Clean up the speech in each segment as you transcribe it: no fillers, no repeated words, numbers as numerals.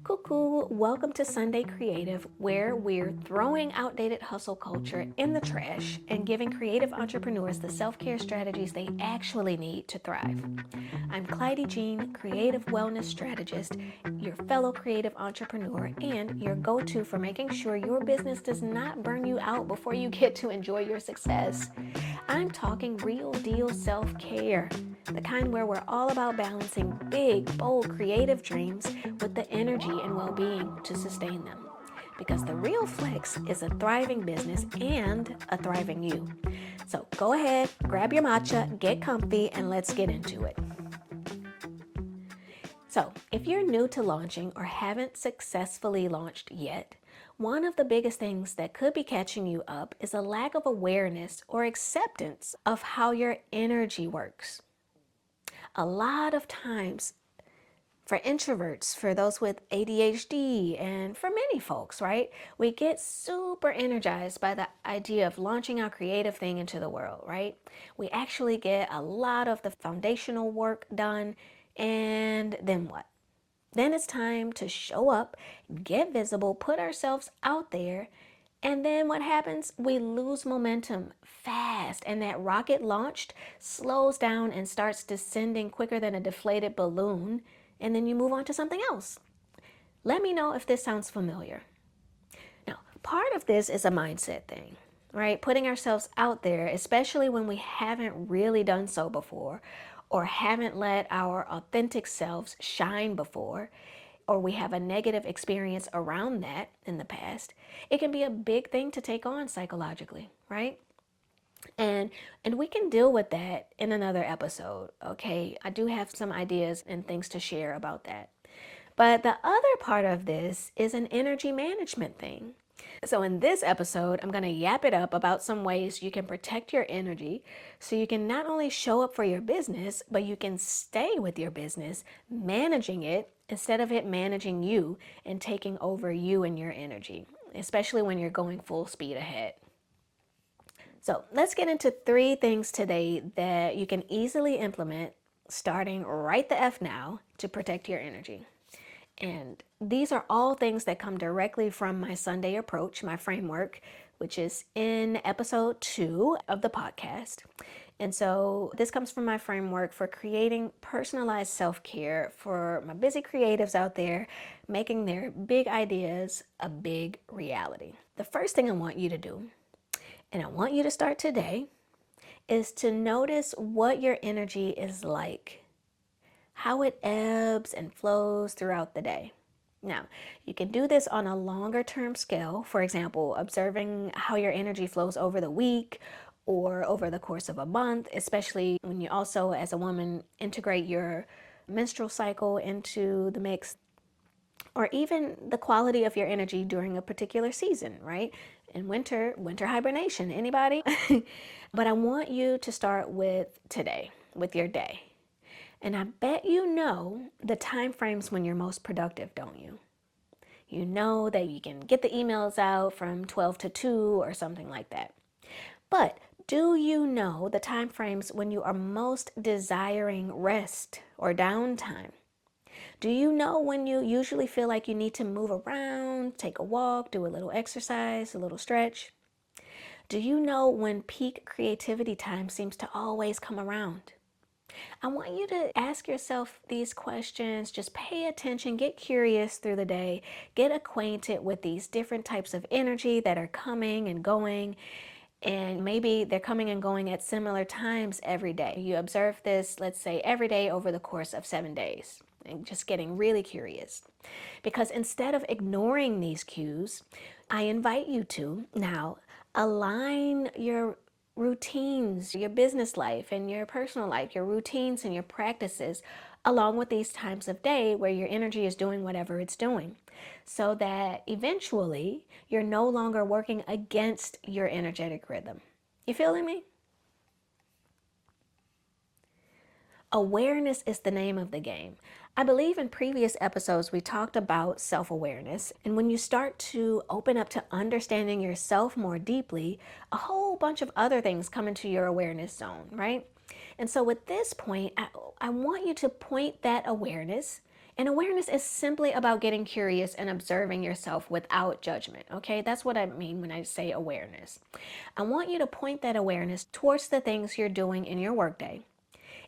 Cuckoo, welcome to Sunday Creative, where we're throwing outdated hustle culture in the trash and giving creative entrepreneurs the self-care strategies they actually need to thrive. I'm Clyde Jean, creative wellness strategist, your fellow creative entrepreneur, and your go-to for making sure your business does not burn you out before you get to enjoy your success. I'm talking real deal self-care, the kind where we're all about balancing big, bold, creative dreams with the energy and well-being to sustain them. Because the real flex is a thriving business and a thriving you. So go ahead, grab your matcha, get comfy, and let's get into it. So, if you're new to launching or haven't successfully launched yet, one of the biggest things that could be catching you up is a lack of awareness or acceptance of how your energy works. A lot of times, for introverts, for those with ADHD, and for many folks, right, we get super energized by the idea of launching our creative thing into the world, right? We actually get a lot of the foundational work done, and then what? Then it's time to show up, get visible, put ourselves out there, and then what happens? We lose momentum fast, and that rocket launched slows down and starts descending quicker than a deflated balloon, and then you move on to something else. Let me know if this sounds familiar. Now, part of this is a mindset thing, right? Putting ourselves out there, especially when we haven't really done so before, or haven't let our authentic selves shine before, or we have a negative experience around that in the past, it can be a big thing to take on psychologically, right? And we can deal with that in another episode, okay? I do have some ideas and things to share about that. But the other part of this is an energy management thing. So in this episode, I'm going to yap it up about some ways you can protect your energy so you can not only show up for your business, but you can stay with your business, managing it instead of it managing you and taking over you and your energy, especially when you're going full speed ahead. So let's get into 3 things today that you can easily implement starting right the F now to protect your energy. And these are all things that come directly from my Sunday approach, my framework, which is in episode 2 of the podcast. And so this comes from my framework for creating personalized self-care for my busy creatives out there, making their big ideas a big reality. The first thing I want you to do, and I want you to start today, is to notice what your energy is like, how it ebbs and flows throughout the day. Now, you can do this on a longer term scale, for example, observing how your energy flows over the week or over the course of a month, especially when you also, as a woman, integrate your menstrual cycle into the mix, or even the quality of your energy during a particular season, right? In winter hibernation, anybody? But I want you to start with today, with your day. And I bet you know the time frames when you're most productive, don't you? You know that you can get the emails out from 12 to 2 or something like that. But do you know the time frames when you are most desiring rest or downtime? Do you know when you usually feel like you need to move around, take a walk, do a little exercise, a little stretch? Do you know when peak creativity time seems to always come around? I want you to ask yourself these questions. Just pay attention, get curious through the day, get acquainted with these different types of energy that are coming and going. And maybe they're coming and going at similar times every day. You observe this, let's say, every day over the course of 7 days. And just getting really curious. Because instead of ignoring these cues, I invite you to now align your routines, your business life and your personal life, your routines and your practices, along with these times of day where your energy is doing whatever it's doing, so that eventually you're no longer working against your energetic rhythm. You feeling me? Awareness is the name of the game. I believe in previous episodes we talked about self-awareness, and when you start to open up to understanding yourself more deeply, a whole bunch of other things come into your awareness zone, right? And so at this point, I want you to point that awareness And awareness is simply about getting curious and observing yourself without judgment, okay? That's what I mean when I say awareness. I want you to point that awareness towards the things you're doing in your workday.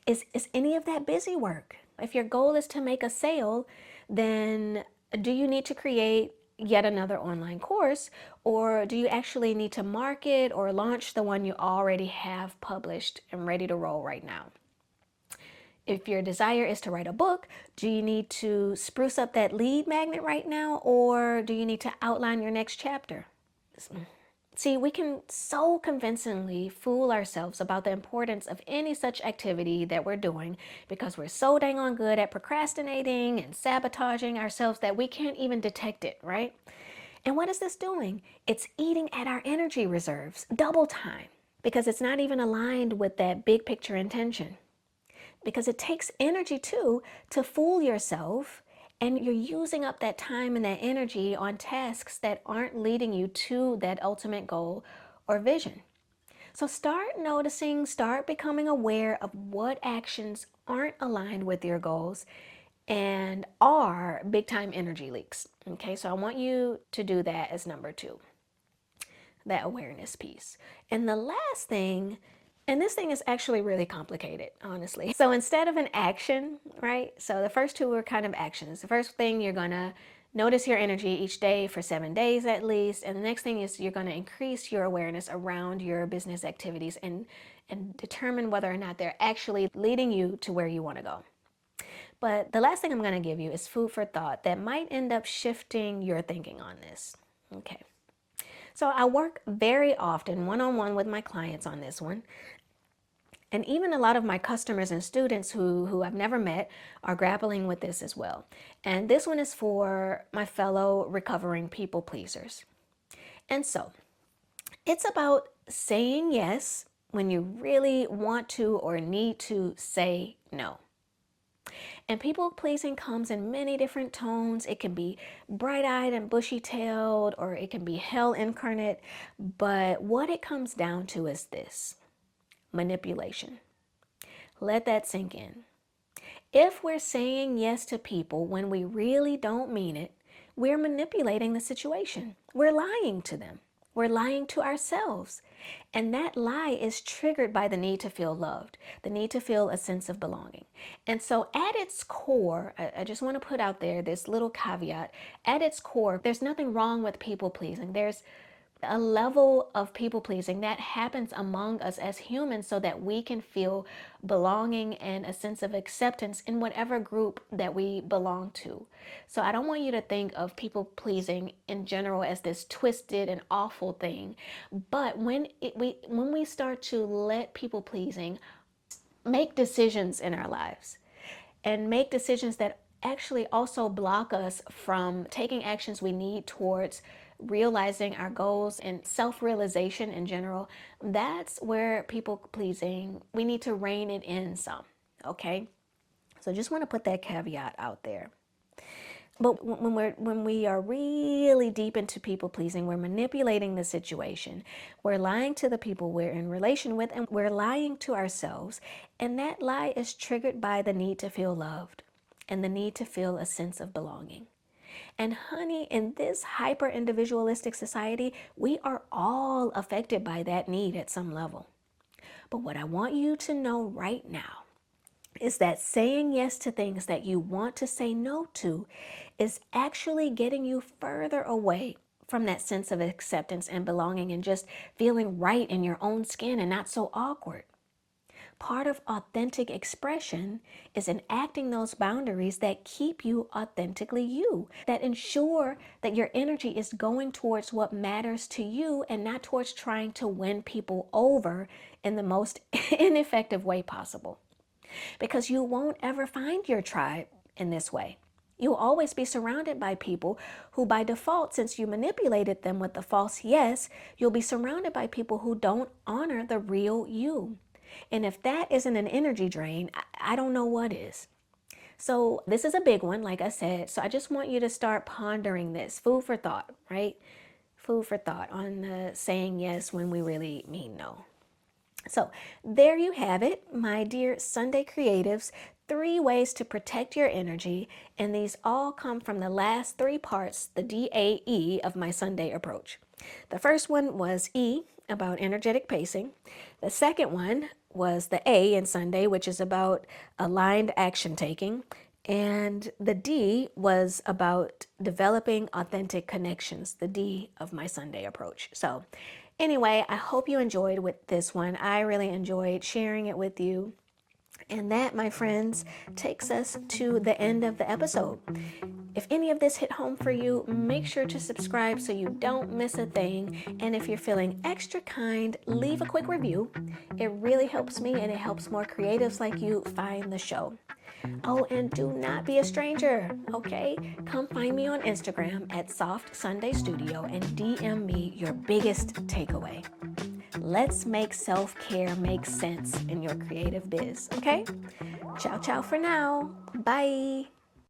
Is any of that busy work? If your goal is to make a sale, then do you need to create yet another online course, or do you actually need to market or launch the one you already have published and ready to roll right now? If your desire is to write a book, do you need to spruce up that lead magnet right now, or do you need to outline your next chapter? See, we can so convincingly fool ourselves about the importance of any such activity that we're doing because we're so dang on good at procrastinating and sabotaging ourselves that we can't even detect it, right? And what is this doing? It's eating at our energy reserves, double time, because it's not even aligned with that big picture intention. Because it takes energy too to fool yourself, and you're using up that time and that energy on tasks that aren't leading you to that ultimate goal or vision. So start noticing, start becoming aware of what actions aren't aligned with your goals and are big time energy leaks. Okay, so I want you to do that as number 2, that awareness piece. And the last thing, and this thing is actually really complicated, honestly. So instead of an action, right? So the first 2 are kind of actions. The first thing, you're gonna notice your energy each day for 7 days at least. And the next thing is you're gonna increase your awareness around your business activities and determine whether or not they're actually leading you to where you wanna go. But the last thing I'm gonna give you is food for thought that might end up shifting your thinking on this. Okay. So I work very often one-on-one with my clients on this one. And even a lot of my customers and students who I've never met are grappling with this as well. And this one is for my fellow recovering people pleasers. And so it's about saying yes when you really want to or need to say no. And people pleasing comes in many different tones. It can be bright-eyed and bushy-tailed, or it can be hell incarnate. But what it comes down to is this: manipulation. Let that sink in. If we're saying yes to people when we really don't mean it, we're manipulating the situation. We're lying to them. We're lying to ourselves. And that lie is triggered by the need to feel loved, the need to feel a sense of belonging. And so at its core, I just want to put out there this little caveat. At its core, there's nothing wrong with people pleasing. There's a level of people pleasing that happens among us as humans so that we can feel belonging and a sense of acceptance in whatever group that we belong to. So I don't want you to think of people pleasing in general as this twisted and awful thing. But when we start to let people pleasing make decisions in our lives and make decisions that actually also block us from taking actions we need towards realizing our goals and self-realization in general, that's where people pleasing, we need to rein it in some, okay? So just want to put that caveat out there. But when we are really deep into people pleasing, we're manipulating the situation. We're lying to the people we're in relation with, and we're lying to ourselves. And that lie is triggered by the need to feel loved and the need to feel a sense of belonging. And honey, in this hyper individualistic society, we are all affected by that need at some level. But what I want you to know right now is that saying yes to things that you want to say no to is actually getting you further away from that sense of acceptance and belonging and just feeling right in your own skin and not so awkward. Part of authentic expression is enacting those boundaries that keep you authentically you, that ensure that your energy is going towards what matters to you and not towards trying to win people over in the most ineffective way possible. Because you won't ever find your tribe in this way. You'll always be surrounded by people who, by default, since you manipulated them with the false yes, you'll be surrounded by people who don't honor the real you. And if that isn't an energy drain, I don't know what is. So this is a big one, like I said. So I just want you to start pondering this. Food for thought, right? Food for thought on saying yes when we really mean no. So there you have it, my dear Sunday creatives. 3 ways to protect your energy, and these all come from the last 3 parts, the DAE of my Sunday approach. The first one was E, about energetic pacing. The second one was the A in Sunday, which is about aligned action taking. And the D was about developing authentic connections, the D of my Sunday approach. So anyway, I hope you enjoyed with this one. I really enjoyed sharing it with you. And that, my friends, takes us to the end of the episode. If any of this hit home for you, make sure to subscribe so you don't miss a thing. And if you're feeling extra kind, leave a quick review. It really helps me and it helps more creatives like you find the show. Oh, and do not be a stranger, okay? Come find me on Instagram at Soft Sunday Studio and DM me your biggest takeaway. Let's make self-care make sense in your creative biz, okay? Ciao, ciao for now. Bye.